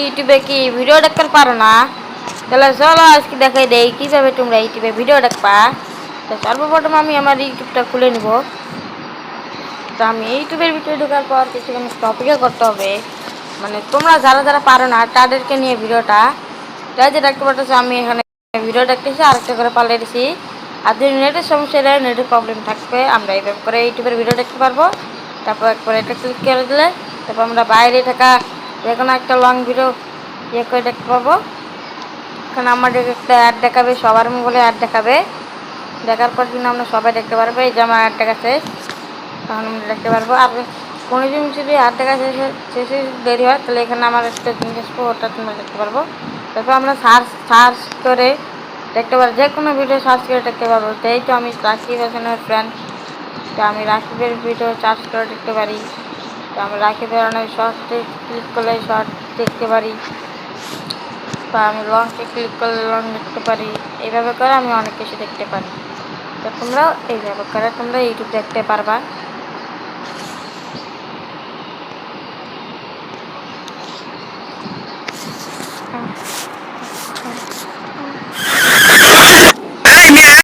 ইউটিউবে কি ভিডিও দেখতে পারো না? তাহলে চলো আজকে দেখাই দেই কীভাবে তোমরা ইউটিউবে ভিডিও দেখবা। তো সর্বপ্রথম আমি আমার ইউটিউবটা খুলে নিব। তো আমি ইউটিউবের ভিতরে ঢোকার পর কিছুক্ষণ টপিকে করতে হবে, মানে তোমরা যারা যারা পারো না তাদেরকে নিয়ে ভিডিওটা। তাই যে দেখতে পাচ্ছ আমি এখানে ভিডিও দেখতেছি, আরেকটা করে পাল্টে দিছি। আর যদি নেটের সমস্যা হলে নেটের প্রবলেম থাকবে, আমরা এইভাবে করে ইউটিউবের ভিডিও দেখতে পারবো। তারপর একবার এটা ক্লিক করে দিলে তারপর আমরা বাইরে থাকা যে কোনো একটা লং ভিডিও করে দেখতে পাবো। এখানে আমাদের একটা অ্যাড দেখাবে, সবার মোবাইলে অ্যাড দেখাবে। দেখার পর কিন্তু আমরা সবাই দেখতে পারবো। এই যে আমার অ্যাড দেখাচ্ছে, তখন আমরা দেখতে পারবো। আর কোনো জিনিস যদি অ্যাড দেখা শেষে দেরি হয় তাহলে এখানে আমার একটা জিনিস আসবো, ওটা তোমরা দেখতে পারবো। তারপর আমরা সার্চ করে দেখতে পারবো, যে কোনো ভিডিও সার্চ করে দেখতে পারবো। তো এই তো আমি রাকিব হাসানের ফ্রেন্ড, তো আমি রাকিবের ভিডিও সার্চ করে দেখতে পারি। তো আমি রাকিবের অনেক শর্টে ক্লিক করলে শর্ট দেখতে পারি, বা আমি লংকে ক্লিক করলে লং দেখতে পারি। এইভাবে করে আমি অনেক কিছু দেখতে পারি। তো তোমরাও এইভাবে করে তোমরা ইউটিউব দেখতে পারবা।